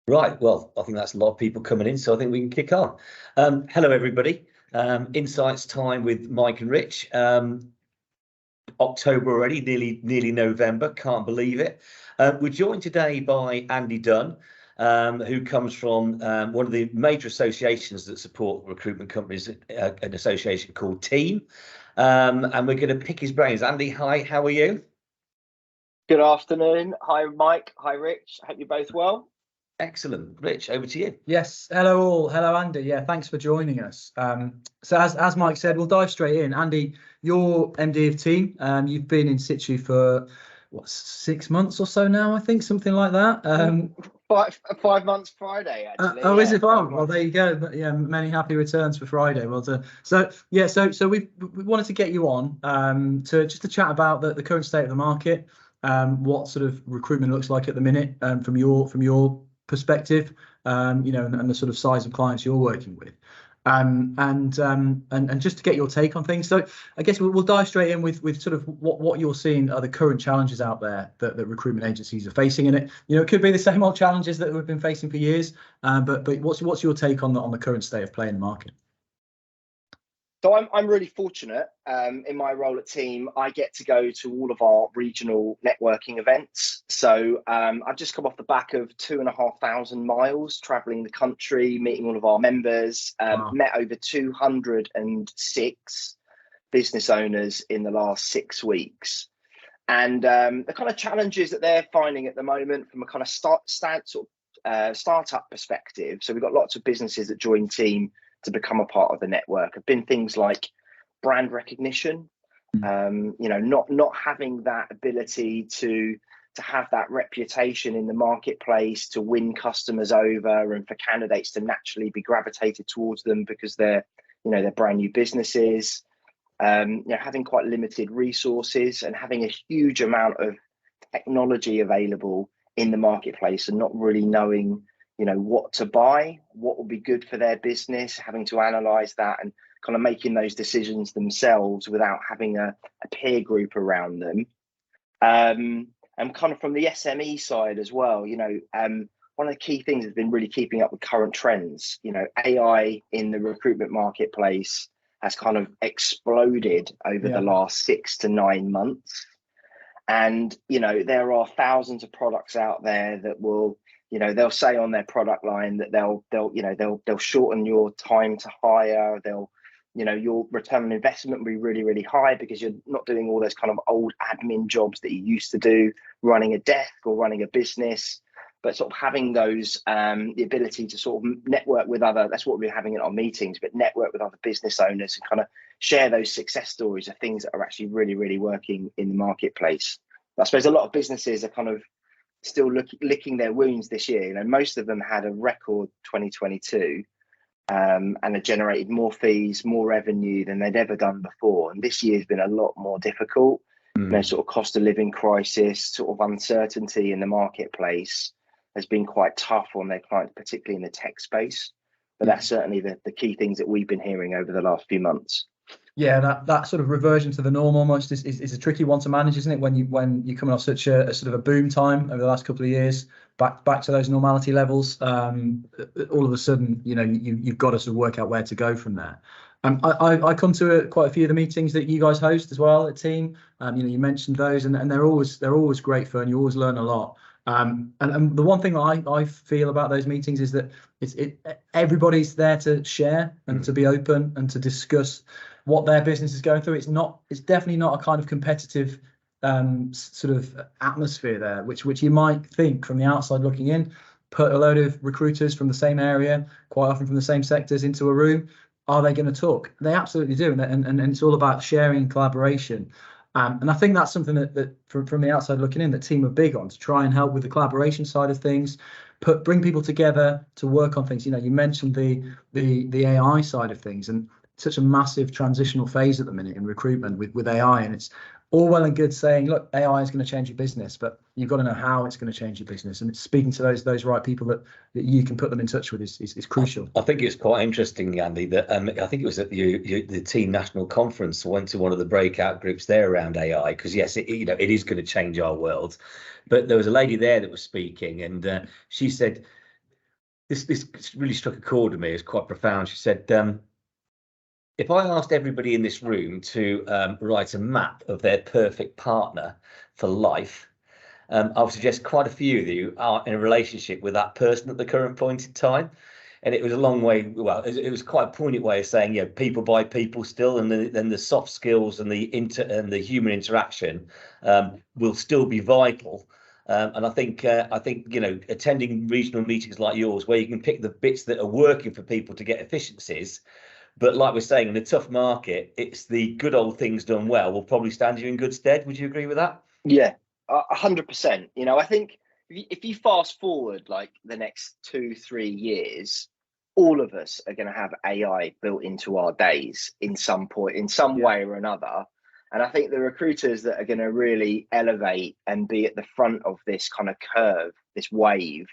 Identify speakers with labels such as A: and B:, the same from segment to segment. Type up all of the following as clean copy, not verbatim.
A: Right, well, I think that's a lot of people coming in, so I think we can kick on. Hello, everybody. Insights time with Mike and Rich. October already, nearly November, can't believe it. We're joined today by Andy Dunn, who comes from one of the major associations that support recruitment companies, an association called Team. And we're going to pick his brains. Andy, hi, how are you?
B: Good afternoon. Hi, Mike. Hi, Rich. Hope you're both well.
A: Excellent. Rich, over to you.
C: Yes, hello all. Hello, Andy. Yeah, thanks for joining us. So as Mike said, we'll dive straight in. Andy, you're MD of Team. You've been in situ for, what, 6 months or so now, I think, something like that.
B: 5 months Friday, actually.
C: Oh, is it? Oh, well, there you go. But, yeah, many happy returns for Friday. Well done. So we wanted to get you on to chat about the current state of the market, what sort of recruitment looks like at the minute, from your perspective, and the sort of size of clients you're working with, and just to get your take on things. So I guess we'll dive straight in with sort of what you're seeing are the current challenges out there that recruitment agencies are facing. And it could be the same old challenges that we've been facing for years, but what's your take on the current state of play in the market?
B: So I'm really fortunate in my role at Team. I get to go to all of our regional networking events. So I've just come off the back of 2,500 miles traveling the country, meeting all of our members,
C: Wow.
B: Met over 206 business owners in the last 6 weeks. And the kind of challenges that they're finding at the moment from a kind of startup perspective. So we've got lots of businesses that join Team to become a part of the network have been things like brand recognition, not having that ability to have that reputation in the marketplace to win customers over and for candidates to naturally be gravitated towards them because they're brand new businesses, having quite limited resources and having a huge amount of technology available in the marketplace and not really knowing what to buy, what will be good for their business, having to analyze that and kind of making those decisions themselves without having a peer group around them. And kind of from the SME side as well, one of the key things has been really keeping up with current trends. AI in the recruitment marketplace has kind of exploded over the last 6 to 9 months. And, there are thousands of products out there that will, they'll say on their product line that they'll shorten your time to hire. Your return on investment will be really, really high because you're not doing all those kind of old admin jobs that you used to do, running a desk or running a business, but sort of having those, the ability to sort of network with that's what we're having in our meetings, but network with other business owners and kind of share those success stories of things that are actually really, really working in the marketplace. I suppose a lot of businesses are kind of still licking their wounds this year. Most of them had a record 2022 and have generated more fees, more revenue than they'd ever done before. And this year's been a lot more difficult. Sort of cost of living crisis, sort of uncertainty in the marketplace has been quite tough on their clients, particularly in the tech space. But that's certainly the key things that we've been hearing over the last few months.
C: Yeah, that sort of reversion to the norm almost is a tricky one to manage, isn't it? When you're coming off such a sort of a boom time over the last couple of years, back to those normality levels, all of a sudden, you've got to sort of work out where to go from there. I come to quite a few of the meetings that you guys host as well at Team. You mentioned those, and they're always great fun. You always learn a lot. And the one thing I feel about those meetings is that everybody's there to share and to be open and to discuss what their business is going through. It's definitely not a kind of competitive sort of atmosphere there, which you might think from the outside looking in. Put a load of recruiters from the same area, quite often from the same sectors, into a room. Are they going to talk? They absolutely do, and it's all about sharing and collaboration. And I think that's something that from the outside looking in, that Team are big on, to try and help with the collaboration side of things, bring people together to work on things. You mentioned the AI side of things, and such a massive transitional phase at the minute in recruitment with AI, and it's all well and good saying, look, AI is going to change your business, but you've got to know how it's going to change your business, and it's speaking to those right people that you can put them in touch with is crucial.
A: I think it's quite interesting, Andy, that I think it was at the Team National Conference. I went to one of the breakout groups there around AI, because yes, it is going to change our world. But there was a lady there that was speaking, and she said this really struck a chord with me. It's quite profound. She said, if I asked everybody in this room to write a map of their perfect partner for life, I would suggest quite a few of you are in a relationship with that person at the current point in time. And it was a long way. Well, it was quite a poignant way of saying, people buy people still, and then the soft skills and the human interaction will still be vital. And I think attending regional meetings like yours, where you can pick the bits that are working for people to get efficiencies. But like we're saying, in a tough market, it's the good old things done well will probably stand you in good stead. Would you agree with that?
B: Yeah, 100%. I think if you fast forward like the next 2-3 years, all of us are going to have AI built into our days in some point, in some way or another. And I think the recruiters that are going to really elevate and be at the front of this kind of curve, this wave,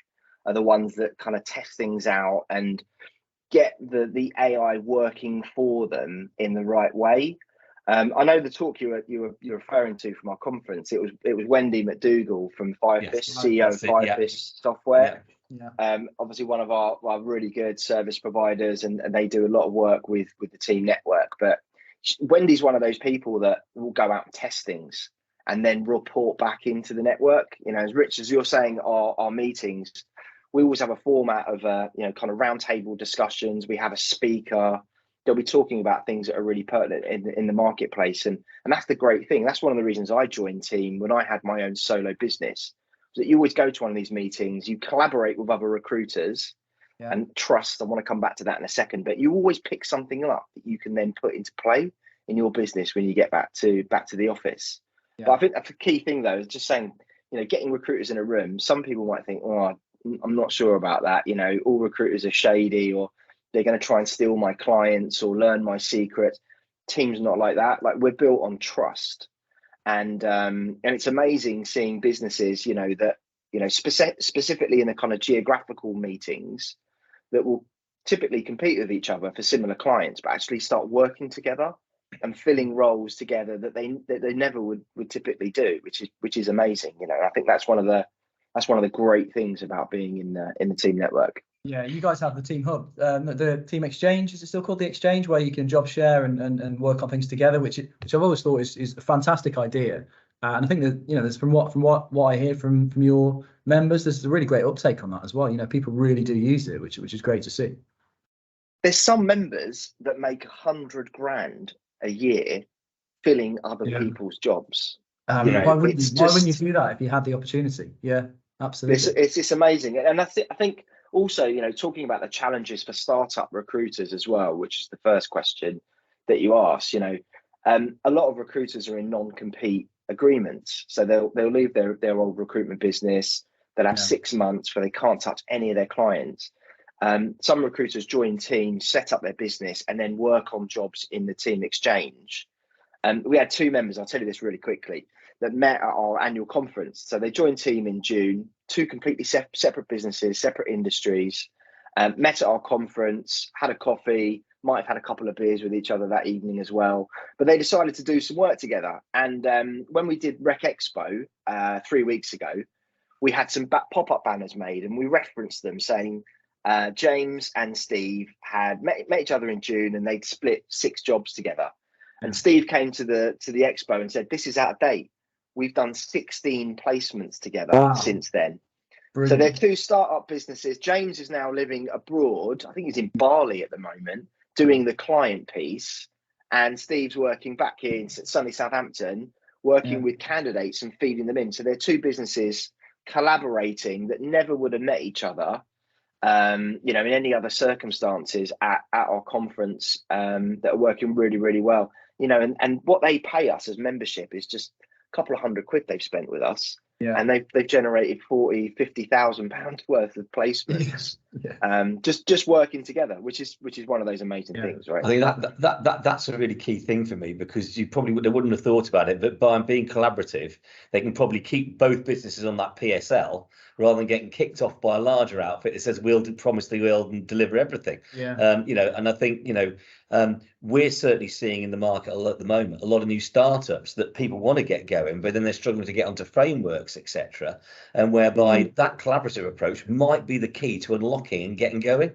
B: are the ones that kind of test things out and get the AI working for them in the right way. I know the talk you're referring to from our conference. It was Wendy McDougall from Firefish, CEO of Firefish Software.
C: Yeah.
B: Obviously one of our really good service providers, and they do a lot of work with the team network. But Wendy's one of those people that will go out and test things and then report back into the network. As Rich, as you're saying, our meetings, we always have a format of kind of roundtable discussions. We have a speaker. They'll be talking about things that are really pertinent in the marketplace, and that's the great thing. That's one of the reasons I joined Team when I had my own solo business. That you always go to one of these meetings, you collaborate with other recruiters, and trust. I want to come back to that in a second, but you always pick something up that you can then put into play in your business when you get back to the office. But I think that's a key thing, though, is just saying, getting recruiters in a room. Some people might think, oh, I'm not sure about that. All recruiters are shady, or they're going to try and steal my clients or learn my secrets. Team's not like that. Like, we're built on trust. And it's amazing seeing businesses, that, specifically in the kind of geographical meetings that will typically compete with each other for similar clients, but actually start working together and filling roles together that they never would typically do, which is amazing. I think that's one of the great things about being in the Team network.
C: Yeah, you guys have the Team Hub, the Team Exchange. Is it still called the Exchange, where you can job share and work on things together, which I've always thought is a fantastic idea. And I think that there's from what I hear from your members, there's a really great uptake on that as well. People really do use it, which is great to see.
B: There's some members that make 100 grand a year filling other people's jobs.
C: Why wouldn't you do that if you had the opportunity? Yeah, absolutely.
B: It's amazing, and I think. Also, talking about the challenges for startup recruiters as well, which is the first question that you asked. A lot of recruiters are in non-compete agreements, so they'll leave their old recruitment business. They'll have 6 months where they can't touch any of their clients. Some recruiters join Teams, set up their business, and then work on jobs in the Team Exchange. We had 2 members, I'll tell you this really quickly, that met at our annual conference. So they joined Team in June, 2 completely separate businesses, separate industries, met at our conference, had a coffee, might have had a couple of beers with each other that evening as well. But they decided to do some work together. And when we did Rec Expo 3 weeks ago, we had some pop-up banners made, and we referenced them saying James and Steve had met each other in June, and they'd split 6 jobs together. And Steve came to the expo and said, "This is out of date. We've done 16 placements together since then." Brilliant. So they're 2 startup businesses. James is now living abroad. I think he's in Bali at the moment, doing the client piece. And Steve's working back in sunny Southampton, working with candidates and feeding them in. So they're 2 businesses collaborating that never would have met each other, in any other circumstances at our conference, that are working really, really well. And what they pay us as membership is just a couple of £100 they've spent with us, and they've generated 40,000-50,000 pounds worth of placements, just working together, which is one of those amazing things, right?
A: I think that's a really key thing for me, because they wouldn't have thought about it, but by being collaborative, they can probably keep both businesses on that PSL, rather than getting kicked off by a larger outfit that says we'll promise the world and deliver everything.
C: Yeah.
A: And I think, we're certainly seeing in the market at the moment a lot of new startups that people want to get going, but then they're struggling to get onto frameworks, etc. And whereby that collaborative approach might be the key to unlocking and getting going.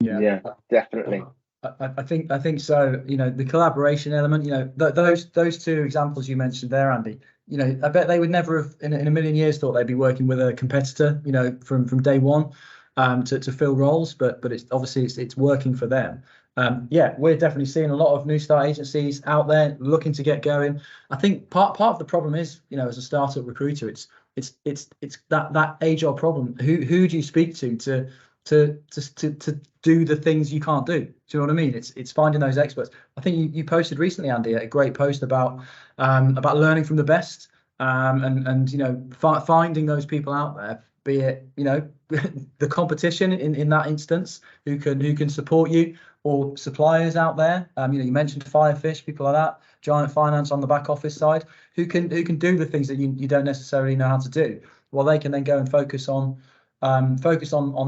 B: Yeah, definitely.
C: I think so. The collaboration element. Those two examples you mentioned there, Andy. I bet they would never have in a million years thought they'd be working with a competitor. From day one, to fill roles. But it's obviously it's working for them. We're definitely seeing a lot of new start agencies out there looking to get going. I think part of the problem is, as a startup recruiter, it's that age-old problem. Who do you speak to do the things you can't do? Do you know what I mean? It's finding those experts. I think you posted recently, Andy, a great post about learning from the best, and finding those people out there, be it the competition in that instance who can support you, or suppliers out there. You mentioned Firefish, people like that, Giant Finance on the back office side, who can do the things that you don't necessarily know how to do. Well, they can then go and focus on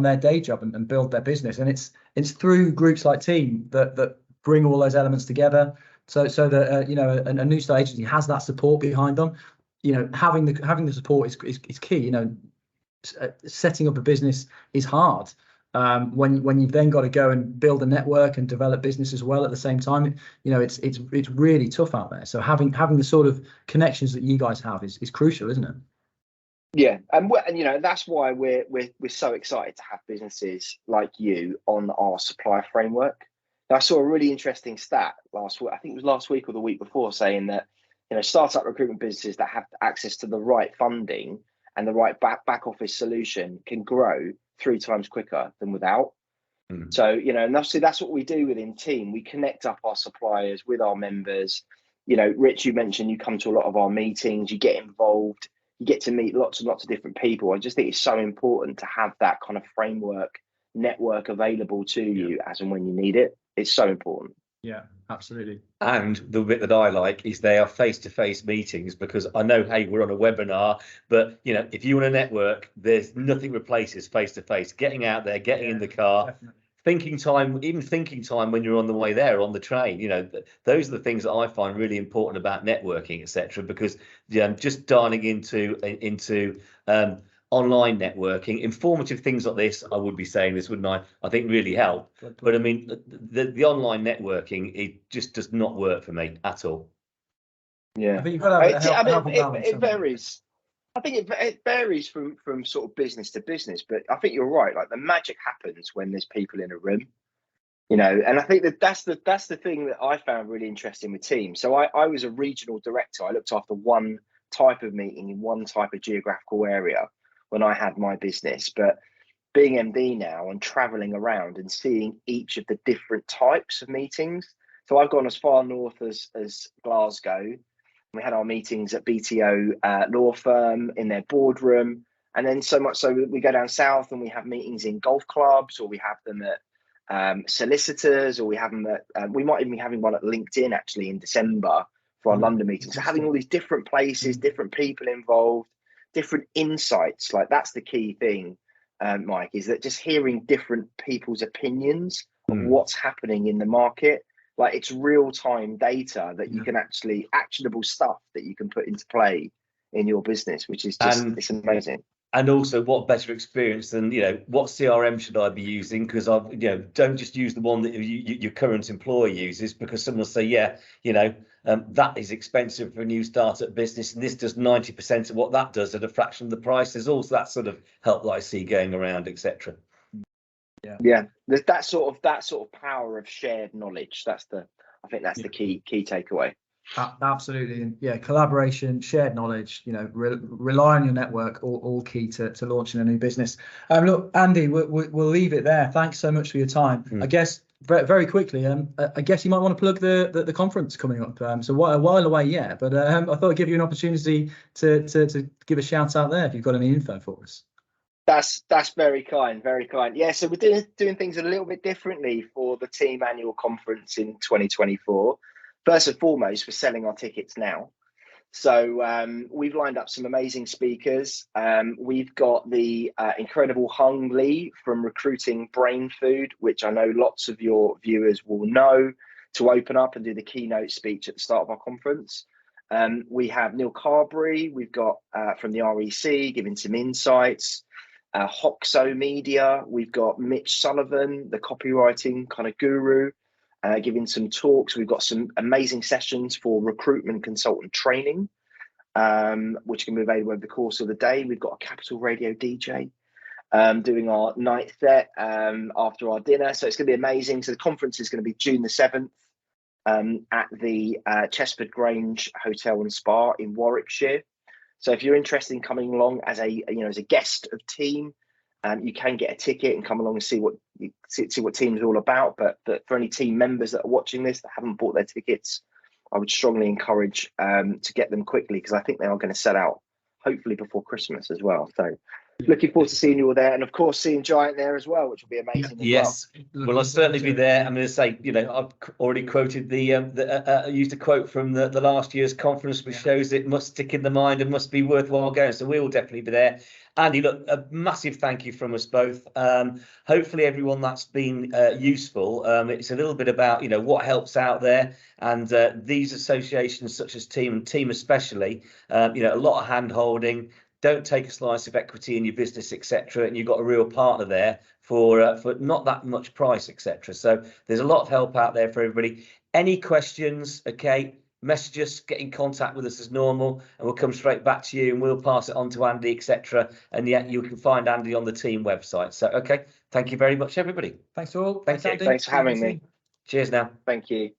C: their day job and build their business. And it's through groups like Team that bring all those elements together, so that a new start agency has that support behind them. Having the support is key. Setting up a business is hard. When you've then got to go and build a network and develop business as well at the same time, it's really tough out there. So having the sort of connections that you guys have is crucial, isn't it?
B: Yeah, and that's why we're so excited to have businesses like you on our supplier framework. Now, I saw a really interesting stat last week. I think it was last week or the week before, saying that startup recruitment businesses that have access to the right funding and the right back office solution can grow 3 times quicker than without. So and obviously that's what we do within Team. We connect up our suppliers with our members. Rich, you mentioned you come to a lot of our meetings, you get involved. You get to meet lots and lots of different people. I just think it's so important to have that kind of framework network available to you as and when you need it. It's so important.
C: Yeah, absolutely.
A: And the bit that I like is they are face-to-face meetings, because I know, hey, we're on a webinar, but if you want to network, there's nothing replaces face-to-face. Getting out there, getting in the car. Definitely. Thinking time when you're on the way there on the train. Those are the things that I find really important about networking, etc. Because just dialing into online networking, informative things like this, I would be saying this, wouldn't I? I think really help. But I mean, the online networking, it just does not work for me at all.
B: Yeah,
C: I think you've got to have
B: it varies. I think it varies from sort of business to business, but I think you're right. Like, the magic happens when there's people in a room, and I think that's the thing that I found really interesting with Team. So I was a regional director. I looked after one type of meeting in one type of geographical area when I had my business. But being MD now and traveling around and seeing each of the different types of meetings. So I've gone as far north as Glasgow. We had our meetings at BTO law firm in their boardroom, and then so much so we go down south and we have meetings in golf clubs, or we have them at solicitors, or we have them at we might even be having one at LinkedIn actually in December for our London meeting. So having all these different places, different people involved, different insights, like that's the key thing, Mike, is that just hearing different people's opinions of what's happening in the market. Like, it's real-time data that you can actually, actionable stuff that you can put into play in your business, which is just, it's amazing.
A: And also, what better experience than, what CRM should I be using? Because I've, don't just use the one that your current employer uses, because someone will say, that is expensive for a new startup business, and this does 90% of what that does at a fraction of the price. There's also that sort of help that I see going around, etc.
B: Yeah, there's that sort of power of shared knowledge. I think that's the key takeaway.
C: Absolutely. And yeah, collaboration, shared knowledge, rely on your network, all key to launching a new business. Look, Andy, we'll leave it there. Thanks so much for your time. I guess very quickly, I guess you might want to plug the conference coming up. So a while away, yeah, but I thought I'd give you an opportunity to give a shout out there if you've got any info for us.
B: That's very kind, very kind. Yeah, so we're doing things a little bit differently for the Team annual conference in 2024. First and foremost, we're selling our tickets now. So we've lined up some amazing speakers. We've got the incredible Hung Lee from Recruiting Brain Food, which I know lots of your viewers will know, to open up and do the keynote speech at the start of our conference. We have Neil Carberry, we've got from the REC giving some insights. Hoxo Media, we've got Mitch Sullivan, the copywriting kind of guru, giving some talks. We've got some amazing sessions for recruitment consultant training, which can be available over the course of the day. We've got a Capital Radio DJ doing our night set after our dinner. So it's going to be amazing. So the conference is going to be June the 7th at the Chesford Grange Hotel and Spa in Warwickshire. So if you're interested in coming along as a guest of team, you can get a ticket and come along and see what team is all about. But for any team members that are watching this that haven't bought their tickets, I would strongly encourage to get them quickly, because I think they are going to sell out hopefully before Christmas as well. So looking forward to seeing you all there, and of course seeing Giant there as well, which will be amazing.
A: Yes, well, I'll certainly be there. I'm going to say, I've already quoted used a quote from the last year's conference, which shows it must stick in the mind and must be worthwhile going. So we will definitely be there. Andy, look, a massive thank you from us both. Hopefully everyone that's been useful. It's a little bit about what helps out there, and these associations such as Team and Team especially, a lot of hand holding. Don't take a slice of equity in your business, etc. And you've got a real partner there for not that much price, etc. So there's a lot of help out there for everybody. Any questions? Okay, message us, get in contact with us as normal, and we'll come straight back to you, and we'll pass it on to Andy, etc. And yeah, you can find Andy on the team website. So okay, thank you very much, everybody.
C: Thanks to all.
A: Thanks,
C: Andy.
B: Thanks for having me.
A: Cheers now.
B: Thank you.